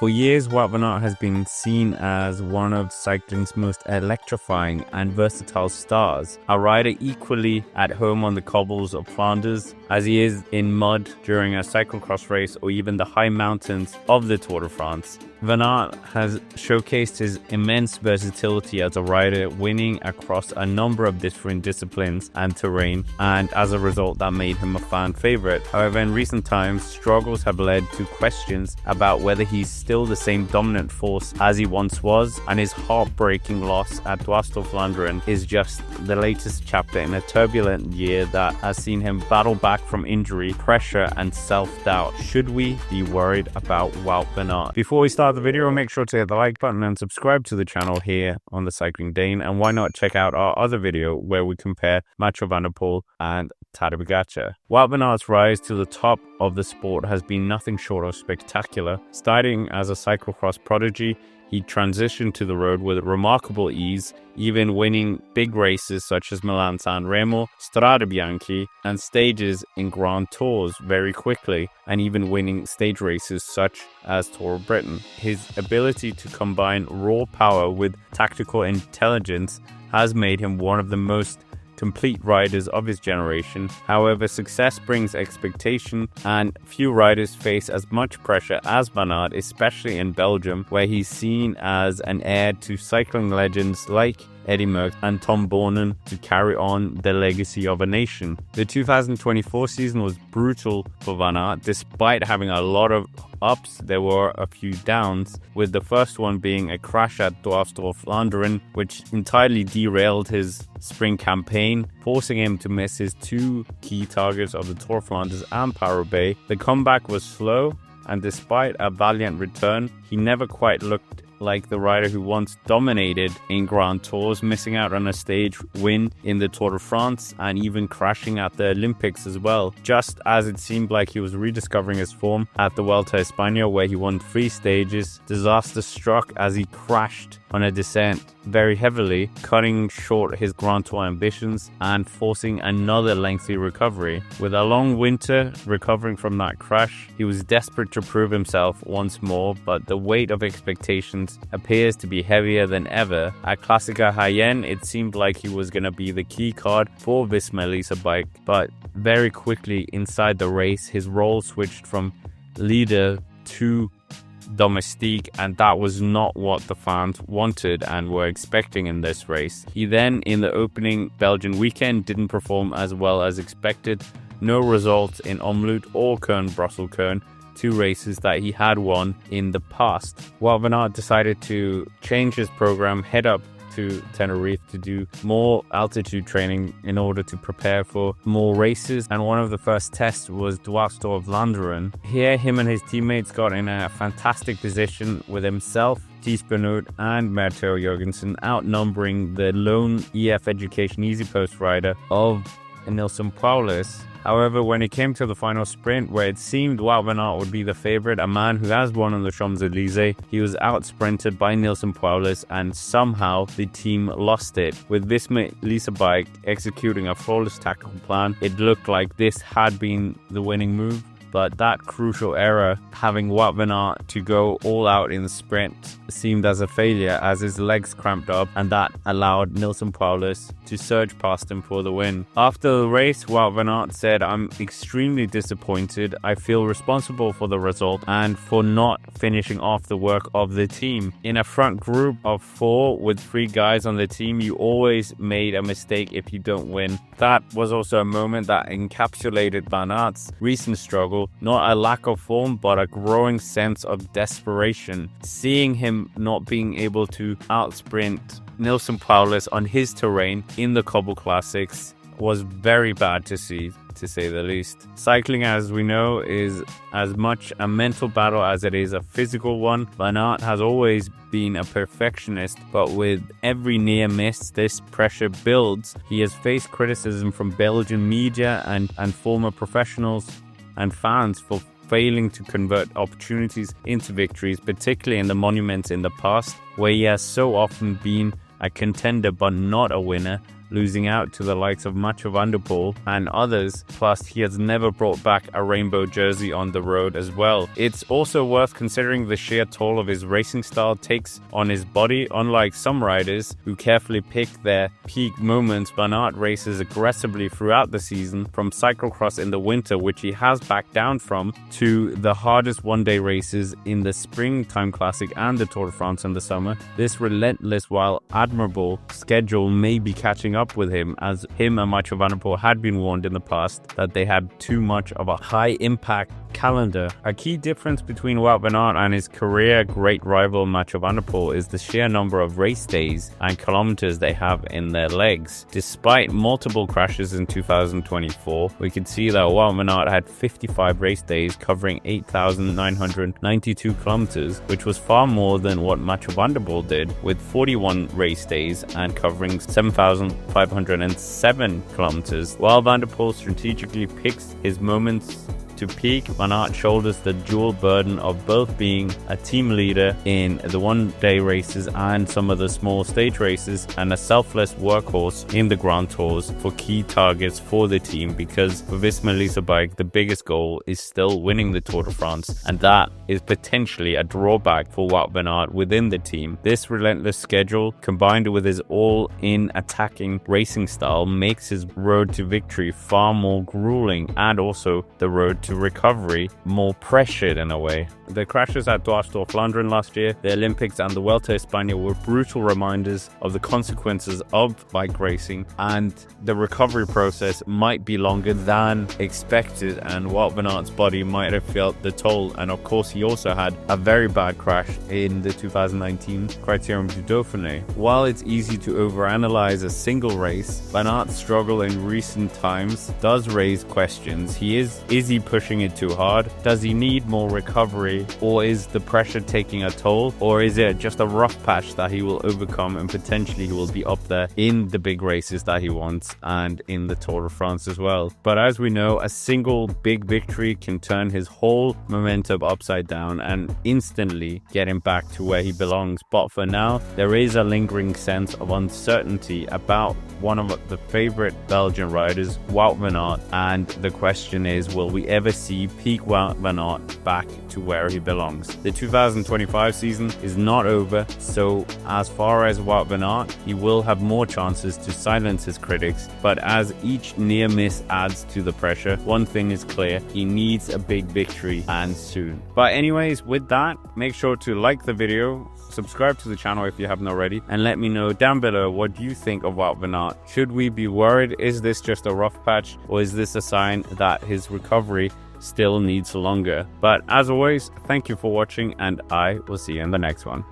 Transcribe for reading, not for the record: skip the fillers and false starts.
For years, Wout Van Aert has been seen as one of cycling's most electrifying and versatile stars, a rider equally at home on the cobbles of Flanders as he is in mud during a cyclocross race or even the high mountains of the Tour de France. Van Aert has showcased his immense versatility as a rider, winning across a number of different disciplines and terrain, and as a result that made him a fan favorite. However, in recent times, struggles have led to questions about whether he's still the same dominant force as he once was, and his heartbreaking loss at Dwars Vlaanderen is just the latest chapter in a turbulent year that has seen him battle back from injury, pressure and self-doubt. Should we be worried about Wout Van Aert? Before we start the video, make sure to hit the like button and subscribe to the channel here on the Cycling Dane, and why not check out our other video where we compare Mathieu van der Poel and Tadej Pogačar. Wout Van Aert's rise to the top of the sport has been nothing short of spectacular. Starting as a cyclocross prodigy, he transitioned to the road with remarkable ease, even winning big races such as Milan-San Remo, Strade Bianche, and stages in Grand Tours very quickly, and even winning stage races such as Tour of Britain. His ability to combine raw power with tactical intelligence has made him one of the most complete riders of his generation. However, success brings expectation, and few riders face as much pressure as Van Aert, especially in Belgium, where he's seen as an heir to cycling legends like Eddy Merckx and Tom Boonen to carry on the legacy of a nation. The 2024 season was brutal for Van Aert. Despite having a lot of ups, there were a few downs, with the first one being a crash at Dwars Vlaanderen, which entirely derailed his spring campaign, forcing him to miss his two key targets of the Tour of Flanders and Paris-Roubaix. The comeback was slow, and despite a valiant return, he never quite looked like the rider who once dominated in Grand Tours, missing out on a stage win in the Tour de France and even crashing at the Olympics as well. Just as it seemed like he was rediscovering his form at the Vuelta a España, where he won 3 stages, disaster struck as he crashed on a descent very heavily, cutting short his Grand Tour ambitions and forcing another lengthy recovery. With a long winter recovering from that crash, he was desperate to prove himself once more, but the weight of expectations appears to be heavier than ever. At Klassiker Hayen, it seemed like he was going to be the key card for Visma Lease Bike, but very quickly inside the race, his role switched from leader to domestique, and that was not what the fans wanted and were expecting in this race. He then, in the opening Belgian weekend, didn't perform as well as expected. No results in Omloop or Kuurne-Brussels-Kuurne, 2 races that he had won in the past. Wout Van Aert decided to change his program, head up to Tenerife to do more altitude training in order to prepare for more races, and one of the first tests was Dwars Vlaanderen. Here, him and his teammates got in a fantastic position, with himself, Thies Benoot and Matteo Jorgensen outnumbering the lone EF Education Easy Post rider of Nilsen Paulus. However, when it came to the final sprint, where it seemed Wout Van Aert would be the favorite, a man who has won on the Champs-Élysées, he was out-sprinted by Nilsen Paulus, and somehow the team lost it. With Visma Lease Bike executing a flawless tactical plan, it looked like this had been the winning move. But that crucial error, having Wout Van Aert to go all out in the sprint, seemed as a failure as his legs cramped up, and that allowed Nilsen Paulus to surge past him for the win. After the race, Wout Van Aert said, "I'm extremely disappointed. I feel responsible for the result and for not finishing off the work of the team. In a front group of 4 with 3 guys on the team, you always made a mistake if you don't win." That was also a moment that encapsulated Van Aert's recent struggle. Not a lack of form, but a growing sense of desperation. Seeing him not being able to outsprint Nilsen Paulus on his terrain in the Cobble Classics was very bad to see, to say the least. Cycling, as we know, is as much a mental battle as it is a physical one. Van Aert has always been a perfectionist, but with every near miss, this pressure builds. He has faced criticism from Belgian media and former professionals and fans for failing to convert opportunities into victories, particularly in the monuments in the past, where he has so often been a contender but not a winner. losing out to the likes of Mathieu van der Poel and others. Plus, he has never brought back a rainbow jersey on the road as well. It's also worth considering the sheer toll of his racing style takes on his body. Unlike some riders who carefully pick their peak moments, Van Aert races aggressively throughout the season, from cyclocross in the winter, which he has backed down from, to the hardest one-day races in the Springtime Classic and the Tour de France in the summer. This relentless, while admirable, schedule may be catching up with him, as him and Mathieu van der Poel had been warned in the past that they had too much of a high-impact calendar. A key difference between Wout Van Aert and his career great rival Mathieu van der Poel is the sheer number of race days and kilometers they have in their legs. Despite multiple crashes in 2024, we can see that Wout Van Aert had 55 race days covering 8,992 kilometers, which was far more than what Mathieu van der Poel did with 41 race days and covering 7,507 kilometers. While Van der Poel strategically picks his moments to peak, Van Aert shoulders the dual burden of both being a team leader in the one-day races and some of the small stage races, and a selfless workhorse in the Grand Tours for key targets for the team, because for Visma Lease Bike, the biggest goal is still winning the Tour de France, and that is potentially a drawback for Wout Van Aert within the team. This relentless schedule, combined with his all-in attacking racing style, makes his road to victory far more grueling, and also the road to recovery more pressured in a way. The crashes at Dwars Vlaanderen last year, the Olympics and the Vuelta a España were brutal reminders of the consequences of bike racing, and the recovery process might be longer than expected, and Wout Van Aert's body might have felt the toll. And of course, he also had a very bad crash in the 2019 Criterium du Dauphiné. While it's easy to overanalyze a single race, Van Aert's struggle in recent times does raise questions. Is he pushing it too hard? Does he need more recovery? Or is the pressure taking a toll? Or is it just a rough patch that he will overcome, and potentially he will be up there in the big races that he wants and in the Tour de France as well? But as we know, a single big victory can turn his whole momentum upside down and instantly get him back to where he belongs. But for now, there is a lingering sense of uncertainty about one of the favorite Belgian riders, Wout Van Aert, and the question is, will we ever see peak Wout Van Aert back to where he belongs? The 2025 season is not over, so as far as Wout Van Aert, he will have more chances to silence his critics, but as each near miss adds to the pressure, one thing is clear: he needs a big victory, and soon. But anyways, with that, make sure to like the video, subscribe to the channel if you haven't already, and let me know down below what you think of Wout Van Aert. Should we be worried? Is this just a rough patch, or is this a sign that his recovery still needs longer? But as always, thank you for watching, and I will see you in the next one.